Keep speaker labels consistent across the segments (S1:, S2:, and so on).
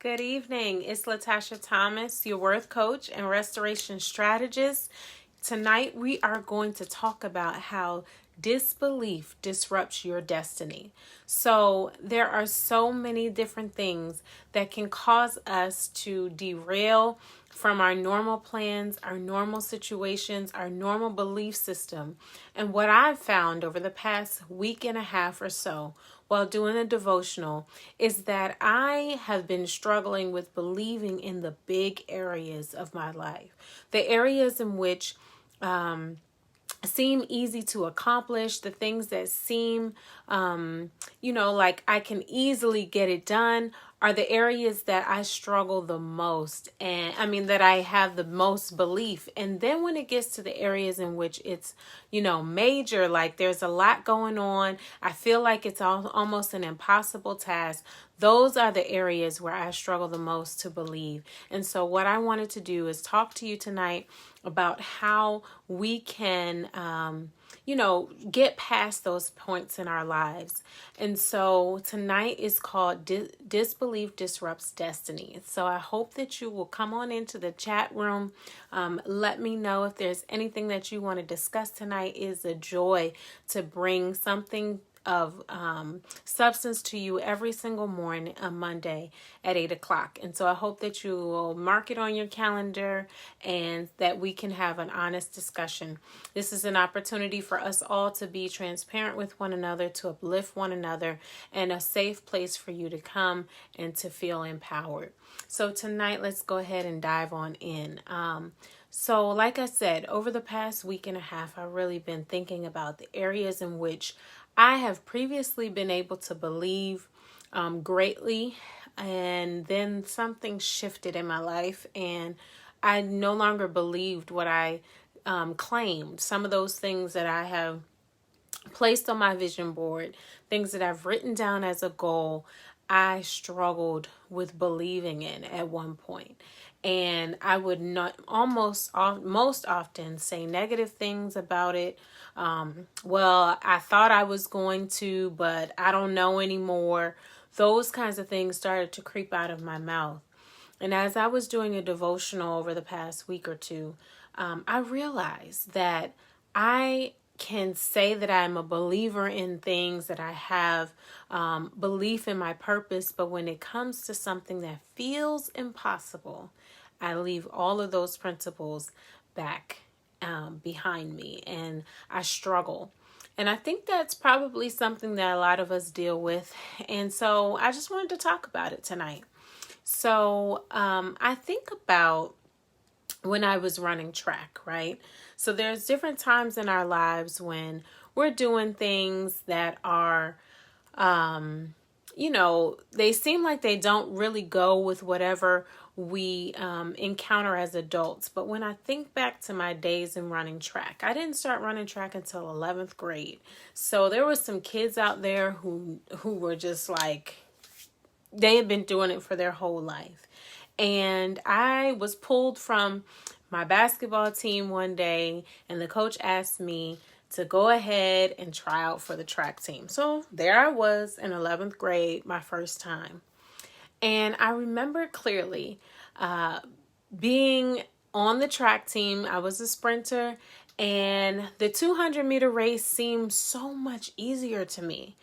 S1: Good evening. It's Latasha Thomas, your worth coach and restoration strategist. Tonight, we are going to talk about how disbelief disrupts your destiny. So, there are so many different things that can cause us to derail from our normal plans, our normal situations, our normal belief system. And what I've found over the past week and a half or so while doing a devotional is that I have been struggling with believing in the big areas of my life, the areas in which seem easy to accomplish, the things that seem, like I can easily get it done are the areas that I struggle the most. And I mean, that I have the most belief. And then when it gets to the areas in which it's, major, like there's a lot going on, I feel like it's almost an impossible task. Those are the areas where I struggle the most to believe. And so what I wanted to do is talk to you tonight about how we can, get past those points in our lives. And so tonight is called Disbelief Disrupts Destiny. So I hope that you will come on into the chat room. Let me know if there's anything that you want to discuss tonight. Is a joy to bring something of substance to you every single morning on Monday at 8 o'clock. And so I hope that you will mark it on your calendar and that we can have an honest discussion. This is an opportunity for us all to be transparent with one another, to uplift one another, and a safe place for you to come and to feel empowered. So tonight, let's go ahead and dive on in. So like I said, over the past week and a half, I've really been thinking about the areas in which I have previously been able to believe greatly, and then something shifted in my life and I no longer believed what I claimed. Some of those things that I have placed on my vision board, things that I've written down as a goal, I struggled with believing in at one point. And I would not most often say negative things about it. Well, I thought I was going to, but I don't know anymore. Those kinds of things started to creep out of my mouth. And as I was doing a devotional over the past week or two, I realized that I can say that I'm a believer in things, that I have belief in my purpose, but when it comes to something that feels impossible, I leave all of those principles back behind me and I struggle. And I think that's probably something that a lot of us deal with. And so I just wanted to talk about it tonight. So I think about when I was running track, right? So there's different times in our lives when we're doing things that are, they seem like they don't really go with whatever we encounter as adults. But when I think back to my days in running track, I didn't start running track until 11th grade. So there were some kids out there who were just like, they had been doing it for their whole life. And I was pulled from my basketball team one day, and the coach asked me to go ahead and try out for the track team. So there I was in 11th grade, my first time. And I remember clearly being on the track team. I was a sprinter, and the 200-meter race seemed so much easier to me.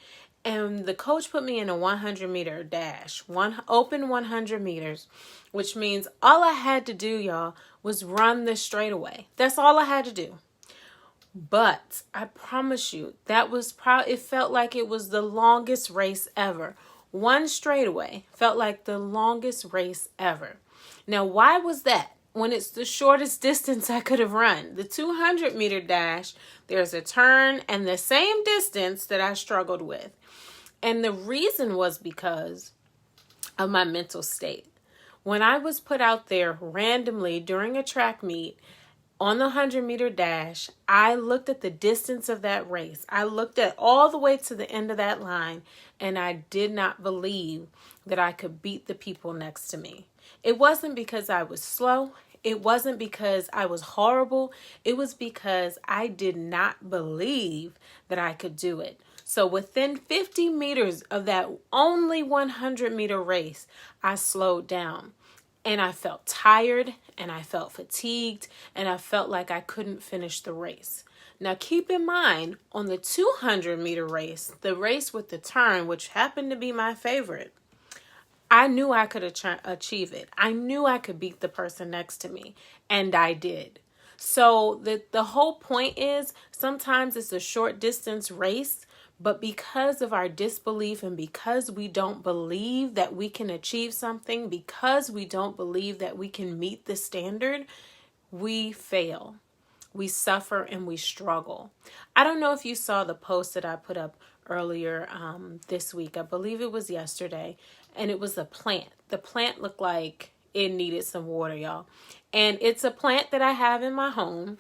S1: And the coach put me in a 100-meter dash, one open 100 meters, which means all I had to do, y'all, was run the straightaway. That's all I had to do. But I promise you, that was it felt like it was the longest race ever. One straightaway felt like the longest race ever. Now, why was that? When it's the shortest distance I could have run. The 200-meter dash, there's a turn and the same distance that I struggled with. And the reason was because of my mental state. When I was put out there randomly during a track meet on the 100-meter dash, I looked at the distance of that race. I looked at all the way to the end of that line, and I did not believe that I could beat the people next to me. It wasn't because I was slow. It wasn't because I was horrible. It was because I did not believe that I could do it. So within 50 meters of that only 100-meter race, I slowed down. And I felt tired, and I felt fatigued, and I felt like I couldn't finish the race. Now keep in mind, on the 200-meter race, the race with the turn, which happened to be my favorite, I knew I could achieve it. I knew I could beat the person next to me, and I did. So the whole point is, sometimes it's a short distance race, but because of our disbelief and because we don't believe that we can achieve something, because we don't believe that we can meet the standard, we fail. We suffer and we struggle. I don't know if you saw the post that I put up earlier this week. I believe it was yesterday. And it was a plant. The plant looked like it needed some water, y'all. And it's a plant that I have in my home.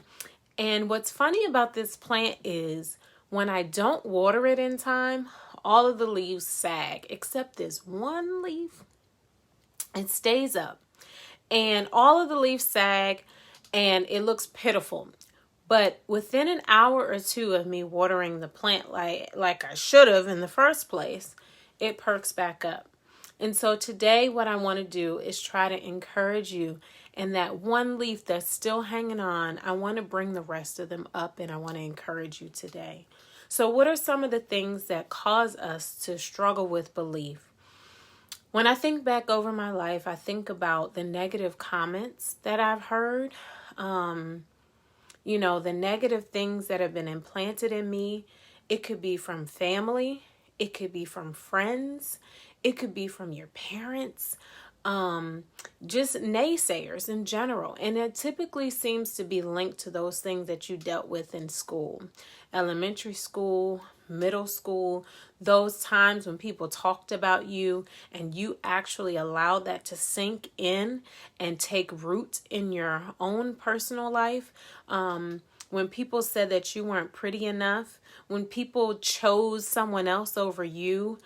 S1: And what's funny about this plant is when I don't water it in time, all of the leaves sag, except this one leaf. It stays up. And all of the leaves sag and it looks pitiful. But within an hour or two of me watering the plant like I should have in the first place, it perks back up. And so today what I want to do is try to encourage you, and that one leaf that's still hanging on, I want to bring the rest of them up, and I want to encourage you today. So what are some of the things that cause us to struggle with belief? When I think back over my life, I think about the negative comments that I've heard, the negative things that have been implanted in me. It could be from family. It could be from friends. It could be from your parents. Just naysayers in general. And it typically seems to be linked to those things that you dealt with in school, elementary school, middle school, those times when people talked about you and you actually allowed that to sink in and take root in your own personal life. When people said that you weren't pretty enough, when people chose someone else over you,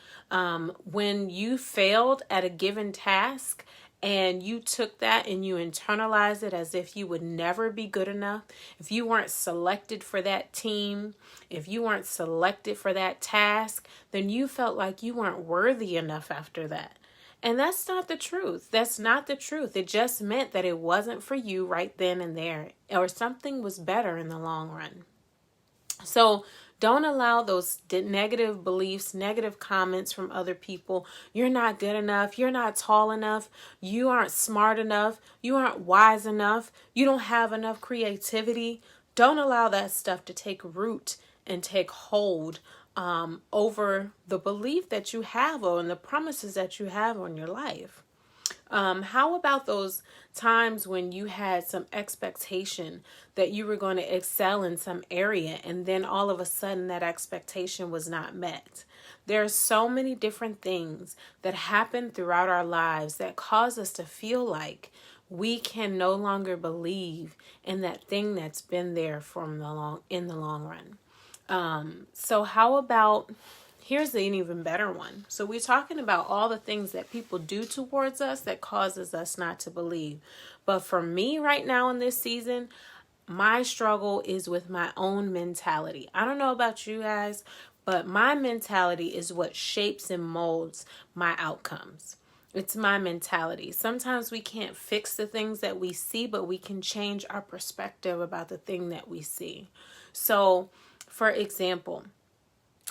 S1: when you failed at a given task and you took that and you internalized it as if you would never be good enough, if you weren't selected for that team, if you weren't selected for that task, then you felt like you weren't worthy enough after that. And that's not the truth. That's not the truth. It just meant that it wasn't for you right then and there, or something was better in the long run. So don't allow those negative beliefs, negative comments from other people. You're not good enough. You're not tall enough. You aren't smart enough. You aren't wise enough. You don't have enough creativity. Don't allow that stuff to take root and take hold over the belief that you have or in the promises that you have on your life. How about those times when you had some expectation that you were going to excel in some area and then all of a sudden that expectation was not met? There are so many different things that happen throughout our lives that cause us to feel like we can no longer believe in that thing that's been there in the long run. So how about, here's an even better one. So we're talking about all the things that people do towards us that causes us not to believe. But for me right now in this season, my struggle is with my own mentality. I don't know about you guys, but my mentality is what shapes and molds my outcomes. It's my mentality. Sometimes we can't fix the things that we see, but we can change our perspective about the thing that we see. So, for example,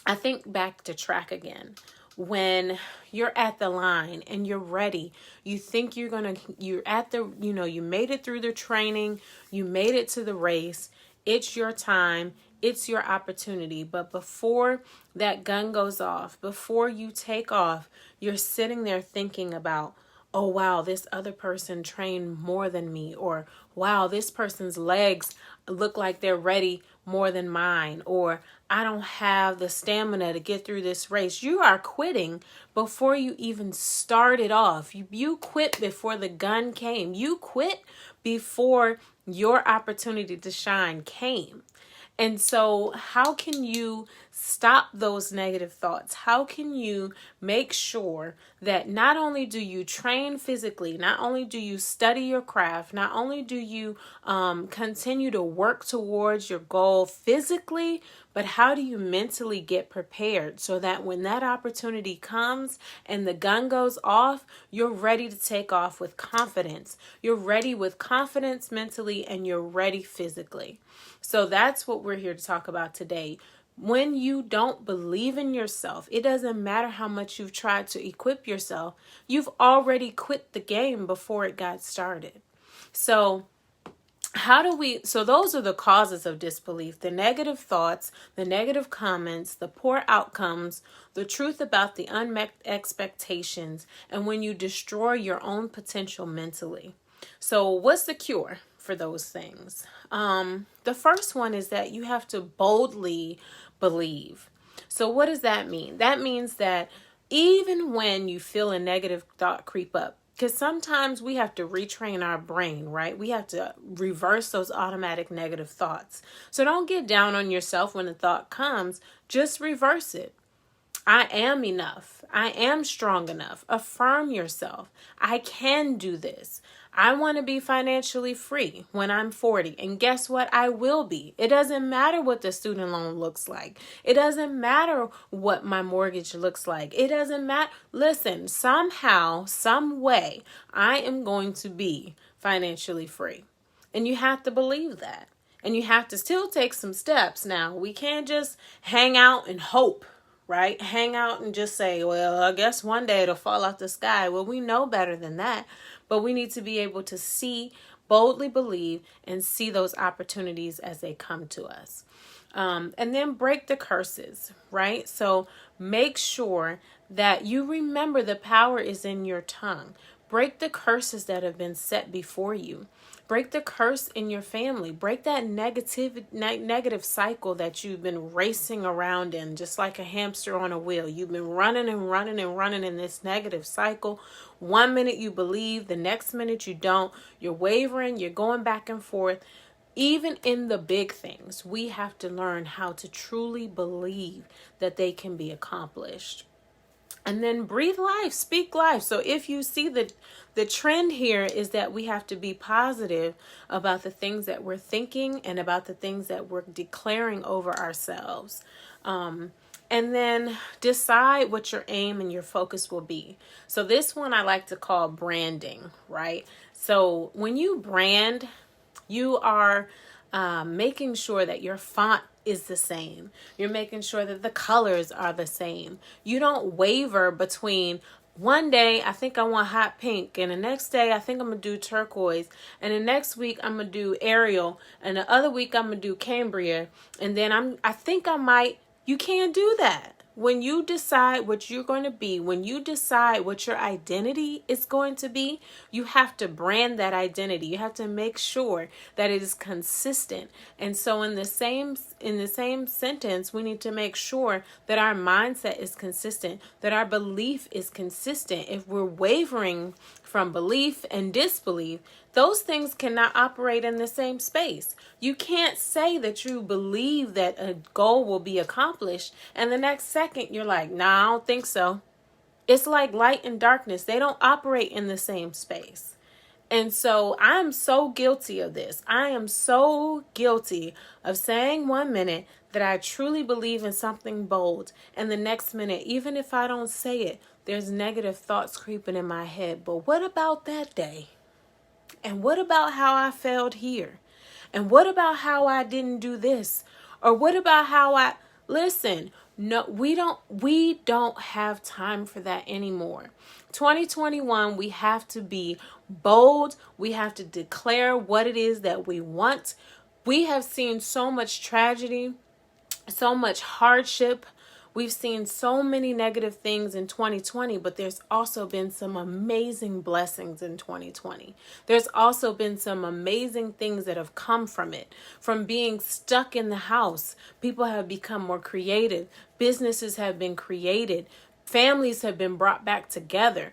S1: I think back to track again. When you're at the line and you're ready, you think you made it through the training, you made it to the race, it's your time, it's your opportunity. But before that gun goes off, before you take off, you're sitting there thinking about, oh, wow, this other person trained more than me, or wow, this person's legs look like they're ready more than mine, or I don't have the stamina to get through this race. You are quitting before you even started off. You quit before the gun came. You quit before your opportunity to shine came. And so how can you stop those negative thoughts? How can you make sure that not only do you train physically, not only do you study your craft, not only do you continue to work towards your goal physically, but how do you mentally get prepared so that when that opportunity comes and the gun goes off, you're ready to take off with confidence. You're ready with confidence mentally, and you're ready physically. So that's what we're here to talk about today. When you don't believe in yourself, it doesn't matter how much you've tried to equip yourself. You've already quit the game before it got started. So those are the causes of disbelief: the negative thoughts, the negative comments, the poor outcomes, the truth about the unmet expectations, and when you destroy your own potential mentally. So what's the cure for those things? The first one is that you have to boldly believe. So what does that mean? That means that even when you feel a negative thought creep up, because sometimes we have to retrain our brain, right? We have to reverse those automatic negative thoughts. So don't get down on yourself when the thought comes. Just reverse it. I am enough. I am strong enough. Affirm yourself. I can do this. I want to be financially free when I'm 40. And guess what? I will be. It doesn't matter what the student loan looks like. It doesn't matter what my mortgage looks like. It doesn't matter. Listen, somehow, some way, I am going to be financially free. And you have to believe that. And you have to still take some steps. Now, we can't just hang out and hope. Right? Hang out and just say, well, I guess one day it'll fall out the sky. Well, we know better than that, but we need to be able to see, boldly believe, and see those opportunities as they come to us. And then break the curses, right? So make sure that you remember the power is in your tongue. Break the curses that have been set before you. Break the curse in your family. Break that negative cycle that you've been racing around in, just like a hamster on a wheel. You've been running and running and running in this negative cycle. One minute you believe, the next minute you don't. You're wavering, you're going back and forth. Even in the big things, we have to learn how to truly believe that they can be accomplished. And then breathe life, speak life. So if you see the trend here is that we have to be positive about the things that we're thinking and about the things that we're declaring over ourselves. And then decide what your aim and your focus will be. So this one I like to call branding, right? So when you brand, you are making sure that your font is the same. You're making sure that the colors are the same. You don't waver between one day I think I want hot pink, and the next day I think I'm gonna do turquoise, and the next week I'm gonna do Ariel, and the other week I'm gonna do Cambria, and then I think I might. You can't do that. When you decide what you're going to be, when you decide what your identity is going to be, you have to brand that identity. You have to make sure that it is consistent. And so in the same sentence, we need to make sure that our mindset is consistent, that our belief is consistent. If we're wavering from belief and disbelief, those things cannot operate in the same space. You can't say that you believe that a goal will be accomplished and the next second you're like, nah, I don't think so. It's like light and darkness. They don't operate in the same space. And so I'm so guilty of this. I am so guilty of saying one minute that I truly believe in something bold, and the next minute, even if I don't say it, there's negative thoughts creeping in my head. But what about that day? And what about how I failed here? And what about how I didn't do this? Or what about how listen, no, we don't have time for that anymore. 2021, we have to be bold. We have to declare what it is that we want. We have seen so much tragedy, so much hardship. We've seen so many negative things in 2020, but there's also been some amazing blessings in 2020. There's also been some amazing things that have come from it. From being stuck in the house, people have become more creative. Businesses have been created. Families have been brought back together.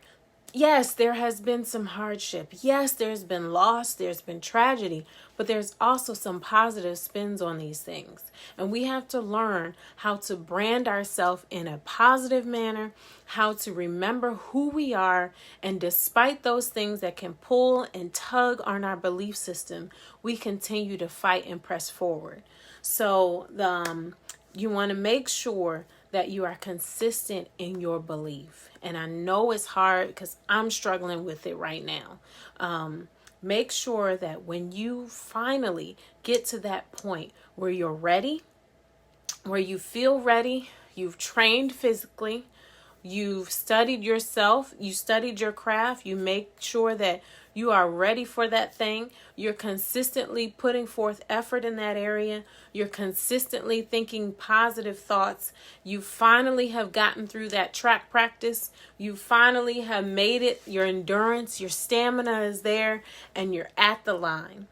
S1: Yes, there has been some hardship. Yes, there's been loss, there's been tragedy, but there's also some positive spins on these things. And we have to learn how to brand ourselves in a positive manner, how to remember who we are, and despite those things that can pull and tug on our belief system, we continue to fight and press forward. So, you want to make sure that you are consistent in your belief. And I know it's hard because I'm struggling with it right now. Make sure that when you finally get to that point where you're ready, where you feel ready, you've trained physically, you've studied yourself, you studied your craft, you make sure that you are ready for that thing. You're consistently putting forth effort in that area. You're consistently thinking positive thoughts. You finally have gotten through that track practice. You finally have made it. Your endurance, your stamina is there, and you're at the line.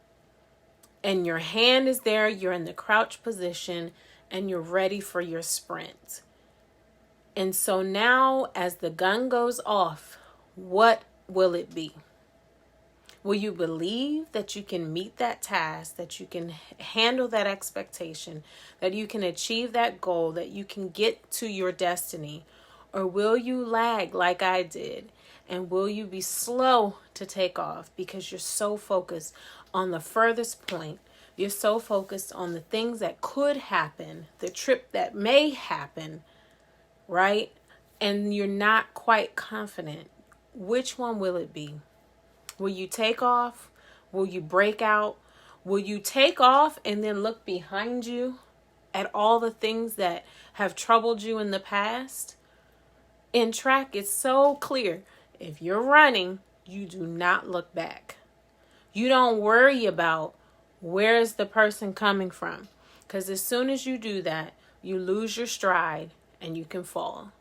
S1: And your hand is there. You're in the crouch position, and you're ready for your sprint. And so now, as the gun goes off, what will it be? Will you believe that you can meet that task, that you can handle that expectation, that you can achieve that goal, that you can get to your destiny? Or will you lag like I did? And will you be slow to take off because you're so focused on the furthest point? You're so focused on the things that could happen, the trip that may happen, right? And you're not quite confident. Which one will it be? Will you take off? Will you break out? Will you take off and then look behind you at all the things that have troubled you in the past? In track, it's so clear. If you're running, you do not look back. You don't worry about where is the person coming from. Because as soon as you do that, you lose your stride and you can fall.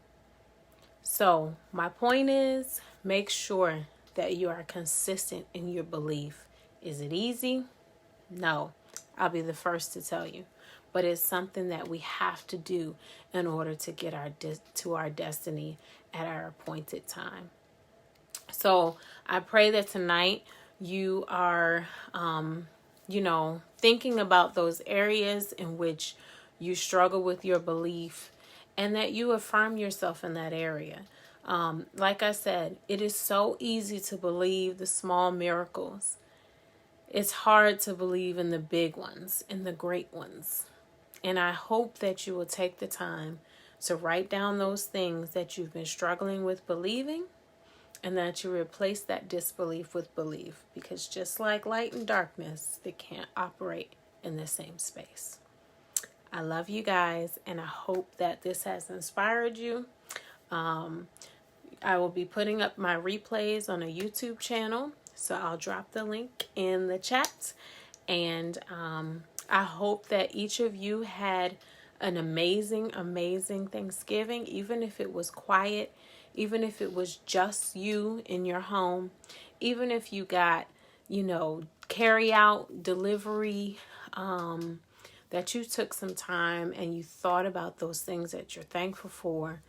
S1: So my point is, make sure that you are consistent in your belief. Is it easy? No, I'll be the first to tell you. But it's something that we have to do in order to get to our destiny at our appointed time. So I pray that tonight you are, thinking about those areas in which you struggle with your belief, and that you affirm yourself in that area. Like I said, it is so easy to believe the small miracles. It's hard to believe in the big ones, in the great ones. And I hope that you will take the time to write down those things that you've been struggling with believing, and that you replace that disbelief with belief. Because just like light and darkness, they can't operate in the same space. I love you guys, and I hope that this has inspired you. I will be putting up my replays on a YouTube channel, so I'll drop the link in the chat. And I hope that each of you had an amazing, amazing Thanksgiving, even if it was quiet, even if it was just you in your home, even if you got, carry out, delivery, that you took some time and you thought about those things that you're thankful for,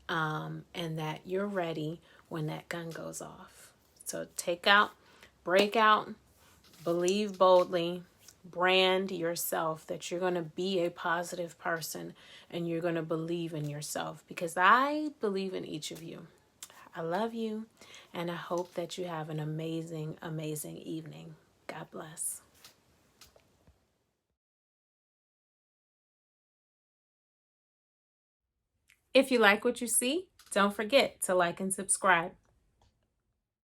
S1: and that you're ready when that gun goes off. So take out, break out, believe boldly, brand yourself that you're going to be a positive person and you're going to believe in yourself, because I believe in each of you. I love you, and I hope that you have an amazing, amazing evening. God bless. If you like what you see, don't forget to like and subscribe.